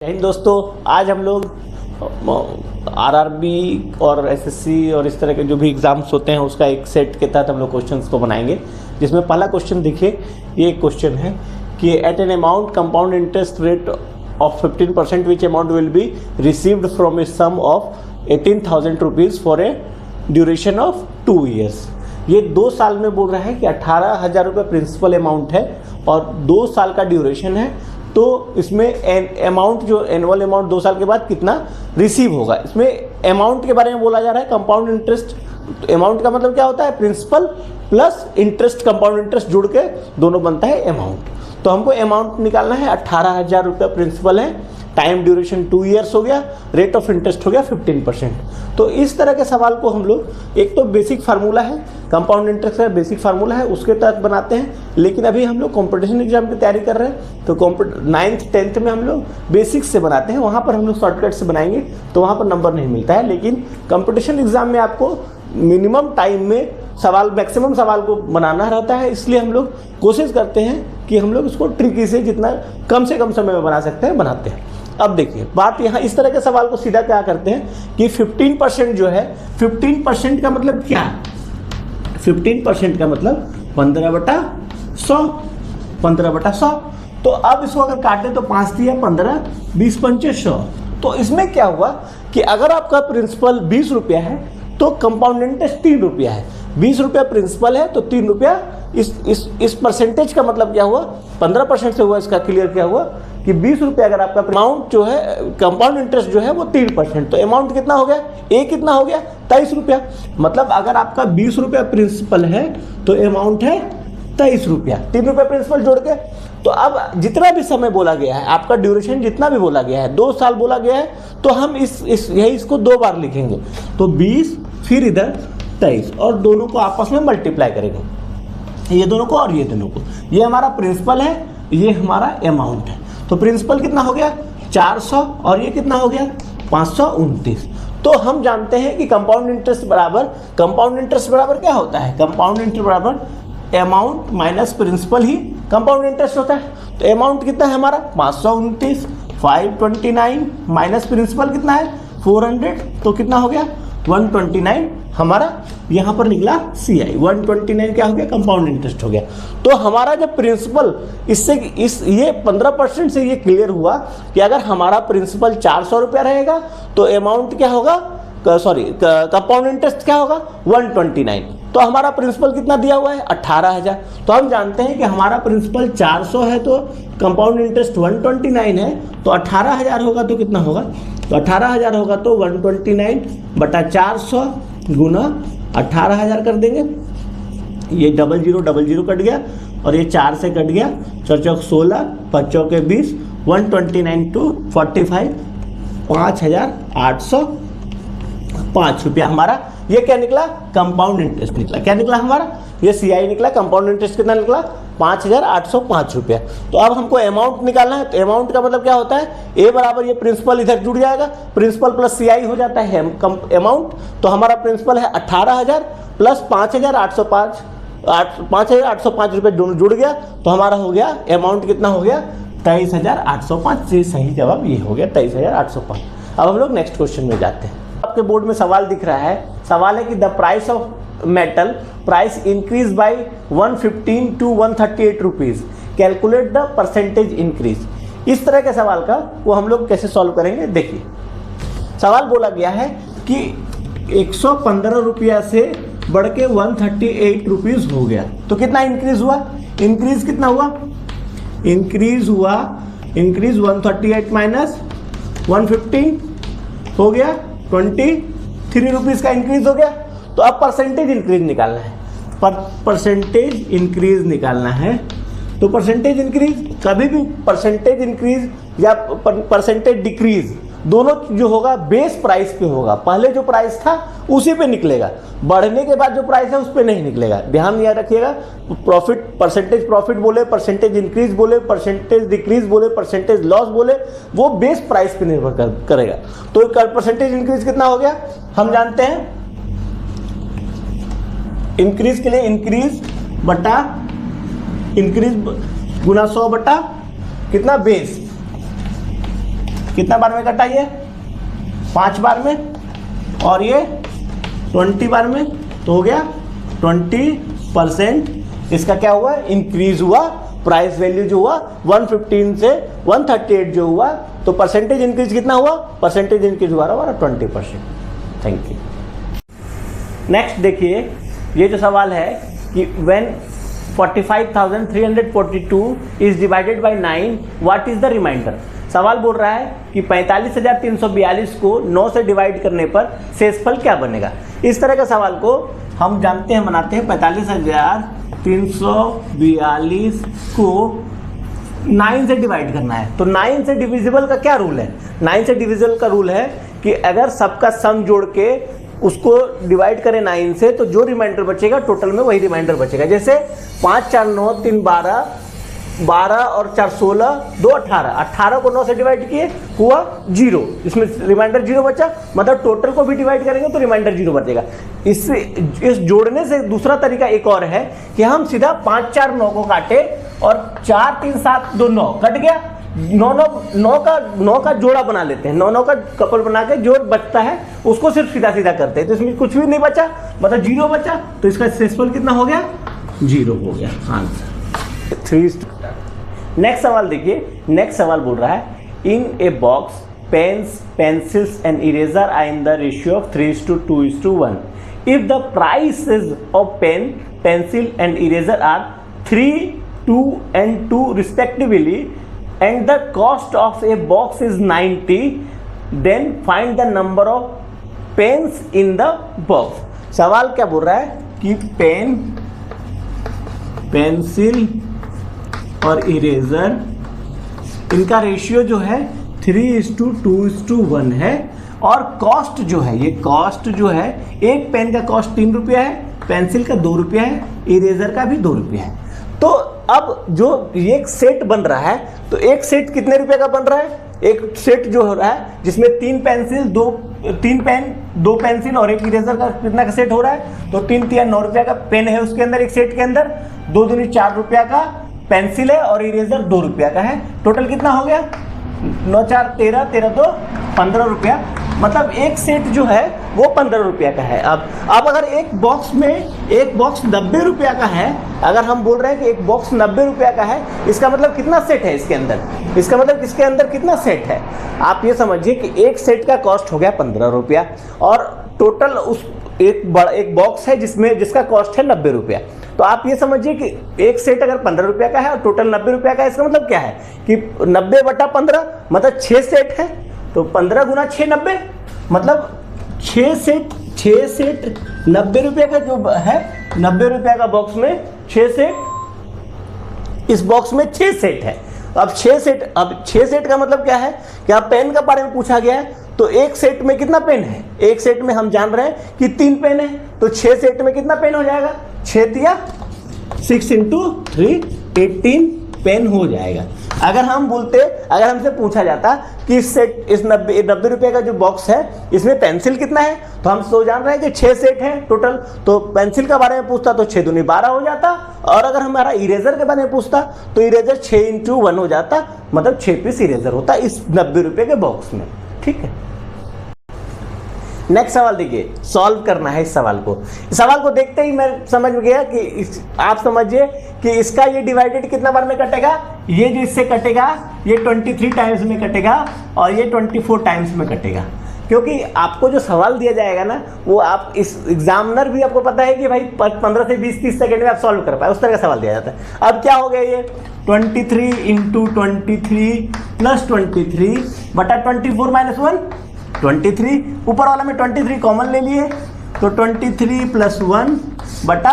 जय हिंद दोस्तों, आज हम लोग आरआरबी और एसएससी और इस तरह के जो भी एग्ज़ाम्स होते हैं उसका एक सेट के तहत हम लोग क्वेश्चंस को बनाएंगे। जिसमें पहला क्वेश्चन देखिए, ये एक क्वेश्चन है कि at an amount compound interest rate of 15% which amount will be received from a sum of 18,000 rupees for a duration of 2 years. ये 2 साल में बोल रहा है कि 18,000 रुपये प्रिंसिपल अमाउंट है और 2 साल का ड्यूरेशन है। तो इसमें अमाउंट जो एनुअल अमाउंट 2 साल के बाद कितना रिसीव होगा, इसमें अमाउंट के बारे में बोला जा रहा है। कंपाउंड इंटरेस्ट अमाउंट का मतलब क्या होता है, principal plus interest, compound interest जुड़ के दोनों बनता है अमाउंट। तो हमको अमाउंट निकालना है, 18,000 रुपये प्रिंसिपल है, टाइम ड्यूरेशन 2 ईयर्स हो गया, रेट ऑफ इंटरेस्ट हो गया 15%। तो इस तरह के सवाल को हम लोग, एक तो बेसिक फार्मूला है, कंपाउंड इंटरेस्ट का बेसिक फार्मूला है, उसके तहत बनाते हैं। लेकिन अभी हम लोग कॉम्पिटिशन एग्जाम की तैयारी कर रहे हैं, तो 9th 10th में हम लोग बेसिक्स से बनाते हैं। वहाँ पर हम लोग शॉर्टकट से बनाएंगे तो वहाँ पर नंबर नहीं मिलता है। लेकिन कंपटीशन एग्जाम में आपको मिनिमम टाइम में सवाल, मैक्सिमम सवाल को बनाना रहता है, इसलिए हम लोग कोशिश करते हैं कि हम लोग इसको ट्रिकी से जितना कम से कम समय में बना सकते हैं बनाते हैं। अब देखिए बात यहाँ, इस तरह के सवाल को सीधा क्या करते हैं कि 15% जो है, 15% का मतलब क्या, 15% का मतलब 15/100, 15/100। तो अब इसको अगर काटे तो 5 दिया 15, 20 पंचे 100। तो इसमें क्या हुआ कि अगर आपका प्रिंसिपल 20 रुपया है तो कंपाउंड इंटरेस्ट 3 रुपया है। 20 रुपया प्रिंसिपल है तो 3 रुपया, इस परसेंटेज का मतलब क्या हुआ, 15% से हुआ। इसका क्लियर क्या हुआ कि 20 रुपये अगर आपका अमाउंट जो है, कंपाउंड इंटरेस्ट जो है वो 3%, तो अमाउंट कितना हो गया, कितना हो गया 23 रुपया। मतलब अगर आपका 20 रुपया प्रिंसिपल है तो अमाउंट है 23 रुपया, 3 रुपये प्रिंसिपल जोड़ के। तो अब जितना भी समय बोला गया है, आपका ड्यूरेशन जितना भी बोला गया है, 2 साल बोला गया है, तो हम इसको 2 बार लिखेंगे। तो 20 फिर इधर 23 और दोनों को आपस में मल्टीप्लाई करेंगे, ये दोनों को और ये दोनों को। ये हमारा प्रिंसिपल है, ये हमारा अमाउंट है। तो प्रिंसिपल कितना हो गया 400 और ये कितना हो गया 529। तो हम जानते हैं कि कंपाउंड इंटरेस्ट बराबर क्या होता है, कंपाउंड इंटरेस्ट बराबर अमाउंट माइनस प्रिंसिपल ही कंपाउंड इंटरेस्ट होता है। तो अमाउंट कितना है हमारा 529, 529 माइनस प्रिंसिपल कितना है 400, तो कितना हो गया 129 हमारा यहाँ पर निकला CI। 129 क्या हो गया, कंपाउंड इंटरेस्ट हो गया। तो हमारा जब प्रिंसिपल ये 15% से ये क्लियर हुआ कि अगर हमारा प्रिंसिपल 400 रुपया रहेगा तो अमाउंट क्या होगा, कंपाउंड इंटरेस्ट क्या होगा 129। तो हमारा प्रिंसिपल कितना दिया हुआ है 18,000। तो हम जानते हैं कि हमारा प्रिंसिपल 400 है तो कंपाउंड इंटरेस्ट 129 है, तो 18,000 होगा तो कितना होगा, तो 18,000 होगा तो 129/400 गुना 18,000 कर देंगे। ये 00 कट गया और ये 4 से कट गया, 4 चौक 16, 5 चौके 20, 129 to 45, 5,805 रुपया हमारा ये क्या निकला, कंपाउंड इंटरेस्ट निकला। क्या निकला हमारा, ये CI निकला। कंपाउंड इंटरेस्ट कितना निकला 5,805 रुपया। तो अब हमको अमाउंट निकालना है। तो अमाउंट का मतलब क्या होता है, A बराबर ये प्रिंसिपल इधर जुड़ जाएगा, प्रिंसिपल प्लस CI हो जाता है अमाउंट। तो हमारा प्रिंसिपल है 18,000 प्लस 5,805 रुपये जुड़ गया, तो हमारा हो गया अमाउंट कितना हो गया 23,805। ये सही जवाब ये हो गया 23,805। अब हम लोग नेक्स्ट क्वेश्चन में जाते हैं। आपके बोर्ड में सवाल दिख रहा है, सवाल है कि the price of metal price increase by 115 to 138 rupees, calculate the percentage increase. इस तरह के सवाल का वो हम लोग कैसे सॉल्व करेंगे, देखिए सवाल बोला गया है कि 115 रुपया से बढ़ के 138 रुपीज हो गया, तो कितना इंक्रीज हुआ, इंक्रीज कितना हुआ, इंक्रीज 138 माइनस 115 हो गया 23 रुपीज का इंक्रीज हो गया। तो अब परसेंटेज इंक्रीज निकालना है, परसेंटेज इंक्रीज निकालना है। तो परसेंटेज इंक्रीज, कभी भी परसेंटेज इंक्रीज या परसेंटेज डिक्रीज दोनों जो होगा बेस प्राइस पे होगा। पहले जो प्राइस था उसी पे निकलेगा, बढ़ने के बाद जो प्राइस है उस पे नहीं निकलेगा। ध्यान याद रखिएगा, प्रॉफिट, परसेंटेज प्रॉफिट बोले, परसेंटेज इंक्रीज बोले, परसेंटेज डिक्रीज बोले, परसेंटेज लॉस बोले, वो बेस प्राइस पे निर्भर करेगा। तो परसेंटेज इंक्रीज कितना हो गया, हम जानते हैं इंक्रीज के लिए इंक्रीज बटा इंक्रीज गुना 100 बटा कितना बेस, कितना बार में कटा ये? 5 बार में, और ये 20 बार में, तो हो गया 20%। इसका क्या हुआ? इंक्रीज हुआ। प्राइस वैल्यू जो हुआ 115 से 138 जो हुआ, तो परसेंटेज इंक्रीज कितना हुआ? परसेंटेज इंक्रीज हुआ हमारा 20%। Thank you. नेक्स्ट देखिए, ये जो सवाल है कि when 45,342 is divided by 9 what is the reminder. सवाल बोल रहा है कि 45,342 को 9 से डिवाइड करने पर शेषफल क्या बनेगा। इस तरह का सवाल को हम जानते हैं, बनाते हैं 45,342 को 9 से डिवाइड करना है। तो 9 से डिविजिबल का क्या रूल है? 9 से डिविजिबल का रूल है कि अगर सबका सम जोड़ के उसको डिवाइड करें 9 से, तो जो रिमाइंडर बचेगा टोटल में वही रिमाइंडर बचेगा। जैसे 5 4 9 3 12, 12 और 4 16, 2 18, 18 को 9 से डिवाइड किए हुआ 0, इसमें रिमाइंडर 0 बचा, मतलब टोटल को भी डिवाइड करेंगे तो रिमाइंडर 0 बचेगा। इस जोड़ने से दूसरा तरीका एक और है कि हम सीधा 5 4 9 को काटे और 4 3 7 2 9 कट गया, 9 का जोड़ा बना लेते हैं, 9 का कपल बना के जो बचता है उसको सिर्फ सीधा सीधा करते हैं, तो इसमें कुछ भी नहीं बचा, मतलब 0 बचा, तो इसका शेषफल कितना हो गया? 0 हो गया आंसर। 3। नेक्स्ट सवाल देखिए, नेक्स्ट सवाल बोल रहा है in a box pens pencils and eraser are in the ratio of 3:2:1 if the prices of pen pencil and eraser are 3, 2 and 2 respectively and the cost of a box is 90, then find the number of pens in the box। सवाल क्या बोल रहा है कि pen pencil और eraser इनका ratio जो है 3:2:1 है, और कॉस्ट जो है, ये कॉस्ट जो है, एक पेन का कॉस्ट 3 रुपया है, पेंसिल का 2 रुपया है, इरेजर का भी 2 रुपया है। तो अब जो एक सेट बन रहा है, तो एक सेट कितने रुपए का बन रहा है? एक सेट जो हो रहा है जिसमें 3 पेंसिल 3 पेन 2 पेंसिल और एक इरेजर का कितना का सेट हो रहा है? तो 3 3 9 रुपया का पेन है उसके अंदर, एक सेट के अंदर 2 दूनी 4 रुपया का पेंसिल है और इरेजर 2 रुपया का है। टोटल कितना हो गया? 9 4 13, 13 2 15 रुपया, मतलब एक सेट जो है वो 15 रुपया का है। अब अगर एक बॉक्स 90 रुपया का है, अगर हम बोल रहे हैं कि एक बॉक्स 90 रुपया का है, इसका मतलब कितना सेट है इसके अंदर? इसका मतलब इसके अंदर कितना सेट है? आप ये समझिए कि एक सेट का कॉस्ट हो गया 15 रुपया, और टोटल उस एक बॉक्स है जिसका कॉस्ट है 90 रुपया। तो आप ये समझिए कि एक सेट अगर 15 रुपया का है और टोटल 90 रुपया का है, इसका मतलब क्या है कि 90/15 मतलब 6 सेट है, तो 15 गुना 6 90, मतलब 6 सेट 90 रुपये का जो है, 90 रुपये का बॉक्स में 6 सेट, इस बॉक्स में 6 सेट है। अब 6 सेट का मतलब क्या है कि आप पेन का बारे में पूछा गया है, तो एक सेट में कितना पेन है? एक सेट में हम जान रहे हैं कि 3 पेन है, तो 6 सेट में कितना पेन हो जाएगा? 6 × 3 18 पेन हो जाएगा। अगर हमसे पूछा जाता कि इस 90 रुपये का जो बॉक्स है इसमें पेंसिल कितना है, तो हम तो जान रहे हैं कि 6 सेट है टोटल, तो पेंसिल के बारे में पूछता तो 6 दूनी 12 हो जाता, और अगर हमारा इरेजर के बारे में पूछता तो इरेजर 6 × 1 हो जाता, मतलब 6 पीस इरेजर होता इस 90 रुपये के बॉक्स में। ठीक है, नेक्स्ट सवाल देखिए, सॉल्व करना है इस सवाल को। इस सवाल को देखते ही मैं समझ गया कि आप समझिए कि इसका ये डिवाइडेड कितना बार में कटेगा, ये जो इससे कटेगा ये 23 टाइम्स में कटेगा और ये 24 टाइम्स में कटेगा, क्योंकि आपको जो सवाल दिया जाएगा ना वो आप इस एग्जामिनर भी आपको पता है कि भाई 15 से 20-30 सेकेंड में आप सॉल्व कर पाए, उस तरह का सवाल दिया जाता है। अब क्या हो गया ये 23 × 23 + 23 बटा 24 - 1 23, ऊपर वाला में 23 कॉमन ले लिए तो 23 + 1 बटा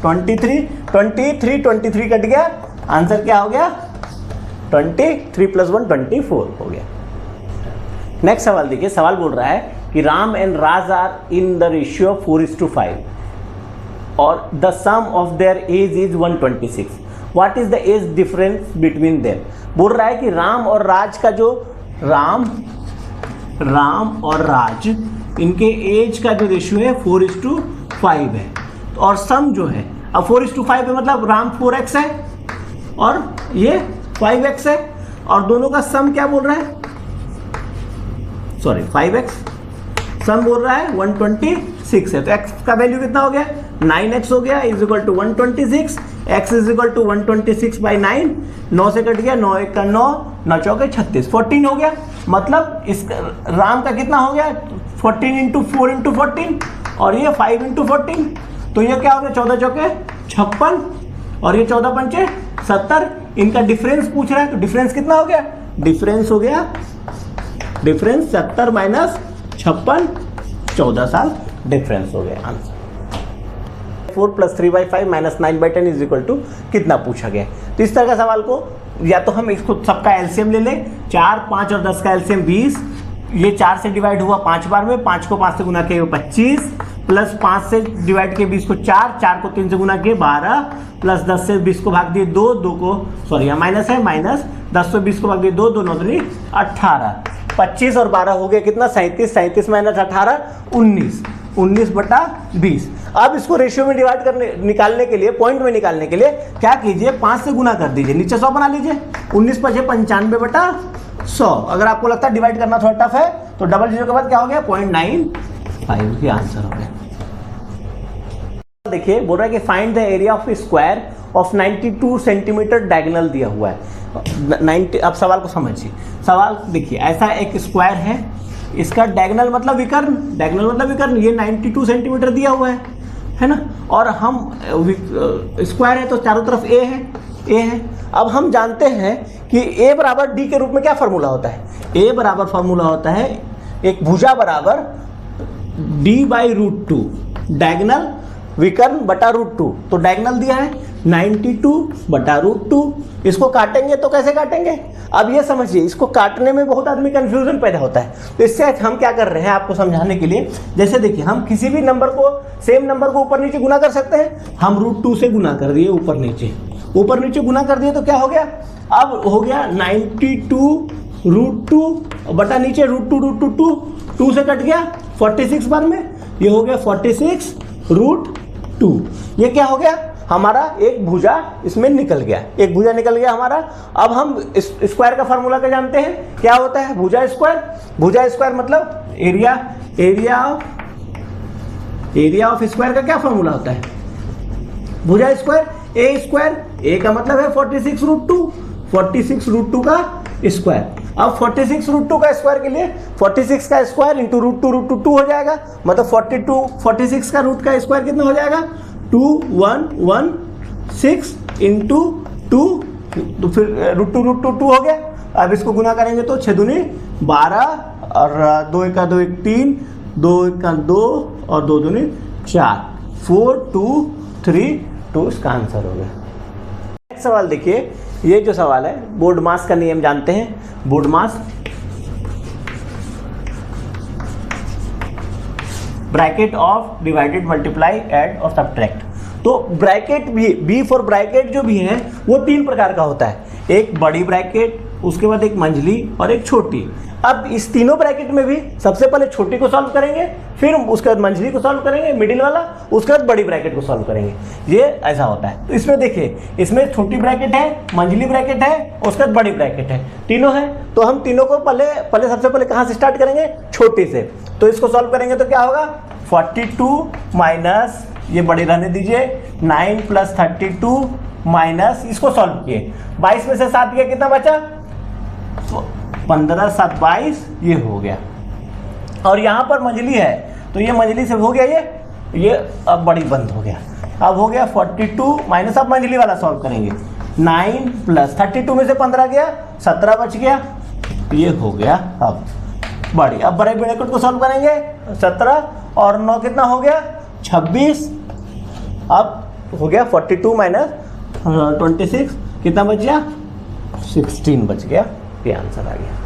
23 कट गया, आंसर क्या हो गया 23 + 1 24 हो गया। नेक्स्ट सवाल देखिए, सवाल बोल रहा है कि Ram and Raj are in the ratio 4:5 और the sum of their age is 126, what is the age difference between them. बोल रहा है कि राम और राज का जो राम और राज इनके एज का जो रेशियो है 4:5 है, और सम जो है अब 4:5 है, मतलब राम 4x है और ये 5x है, और दोनों का सम क्या बोल रहा है सॉरी 5x, सम बोल रहा है 126 है, तो x का वैल्यू कितना हो गया 9x हो गया is equal to 126, x is equal to 126/9, 9 से कट गया, 9 1 का 9, 9 चौके 36, 14 हो गया। मतलब इस राम का कितना हो गया 14 इंटू 4 इंटू 14 और ये 5 इंटू 14, तो ये क्या हो गया 14 चौके 56 और ये 14 पंचे 70। इनका डिफरेंस पूछ रहा है, तो डिफरेंस कितना हो गया, डिफरेंस हो गया, डिफरेंस 70 माइनस 56, 14 साल डिफरेंस हो गया आंसर। 4 + 3/5 - 9/10 इज इक्वल टू कितना पूछा गया। तो इस तरह का सवाल को या तो हम इसको सबका एलसीएम ले लें, 4, 5 और 10 का एलसीएम 20, ये 4 से डिवाइड हुआ 5 बार में, 5 को 5 से गुना किए 25, प्लस 5 से डिवाइड किए 20 को 4, 4 को 3 से गुना किए 12, प्लस 10 से 20 को भाग दिए 2, 2 को सॉरी यहाँ माइनस है, माइनस 10 से 20 को भाग दिए 2, 2 9 दूनी 18, 25 और 12 हो गया कितना 37, 37 माइनस 18 19, 19/20। अब इसको रेशियो में डिवाइड करने निकालने के लिए, पॉइंट में निकालने के लिए क्या कीजिए 5 से गुना कर दीजिए, नीचे 100 बना लीजिए, 19 × 5 = 95/100। अगर आपको लगता है डिवाइड करना थोड़ा टफ है तो डबल जीरो के बाद क्या हो गया 0.95 ये आंसर हो गया। देखिए बोल रहा है कि find the area of square of 92 centimetre diagonal दिया हुआ है 90। अब सवाल को समझिए, सवाल देखिए ऐसा एक स्क्वायर है, इसका डायगोनल मतलब विकर्ण, डायगोनल मतलब विकर्ण, ये 92 सेंटीमीटर दिया हुआ है ना, और हम स्क्वायर है तो चारों तरफ ए है। अब हम जानते हैं कि a बराबर d के रूप में क्या फार्मूला होता है, a बराबर फार्मूला होता है एक भुजा बराबर d/√2, डायगोनल विकर्ण बटा √2, तो डायगोनल दिया है 92/√2। इसको काटेंगे तो कैसे काटेंगे, अब ये समझिए, इसको काटने में बहुत आदमी कंफ्यूजन पैदा होता है, तो इससे हम क्या कर रहे हैं आपको समझाने के लिए, जैसे देखिए हम किसी भी नंबर को, सेम नंबर को ऊपर नीचे गुना कर सकते हैं, हम √2 से गुना कर दिए, ऊपर नीचे गुना कर दिए तो क्या हो गया, अब हो गया 92√2 बटा नीचे √2, 2 से कट गया 46 बार में, ये हो गया 46√2। ये क्या हो गया हमारा एक भुजा इसमें निकल गया, एक भुजा निकल गया हमारा। अब हम स्क्वायर का फार्मूला क्या जानते हैं, क्या होता है भुजा स्क्वायर मतलब एरिया ऑफ स्क्वायर का क्या फार्मूला होता है, भुजा स्क्वायर ए स्क्वायर, ए का मतलब है 46√2 का स्क्वायर। अब 46√2 का स्क्वायर के लिए 46 का स्क्वायर इंटू √2 हो जाएगा, मतलब 46 का रूट का स्क्वायर कितना हो जाएगा 2116 इंटू 2, तो फिर √2 हो गया। अब इसको गुना करेंगे तो 6 दूनी 12 और 2 1 2 1 3, 2 1 2 और 2 दूनी 4, 4 2 3 2 इसका आंसर हो गया। नेक्स्ट सवाल देखिए, ये जो सवाल है बोर्ड मास का नियम जानते हैं, board mass bracket of divided multiply add और सब्ट्रैक्ट। तो ब्रैकेट भी बी फॉर ब्रैकेट जो भी है वो 3 प्रकार का होता है, एक बड़ी ब्रैकेट, उसके बाद एक मंझली और एक छोटी। अब इस तीनों ब्रैकेट में भी सबसे पहले छोटी को सॉल्व करेंगे, फिर उसके बाद मंझली को सॉल्व करेंगे मिडिल वाला, उसके बाद बड़ी ब्रैकेट को सॉल्व करेंगे, ये ऐसा होता है। तो इसमें देखिए, इसमें छोटी ब्रैकेट है, मंझली ब्रैकेट है, उसके बाद बड़ी ब्रैकेट है, तीनों है। तो हम तीनों को पहले सबसे पहले कहाँ से स्टार्ट करेंगे, छोटी से। तो इसको सॉल्व करेंगे तो क्या होगा 42 माइनस, ये बड़ी रहने दीजिए, 9 + 32 माइनस, इसको सॉल्व किए 22 में से 7 गया कितना बचा 15 7 22, ये हो गया। और यहाँ पर मंझली है तो ये मंझली से हो गया, ये अब बड़ी बंद हो गया। अब हो गया 42 माइनस, अब मंझली वाला सॉल्व करेंगे, 9 + 32 में से 15 गया 17 बच गया, ये हो गया। अब बड़ी, अब बड़े ब्रैकेट को सॉल्व करेंगे, 17 और 9 कितना हो गया 26। अब हो गया 42 माइनस 26 कितना बच गया 16 बच गया, ये आंसर आ गया।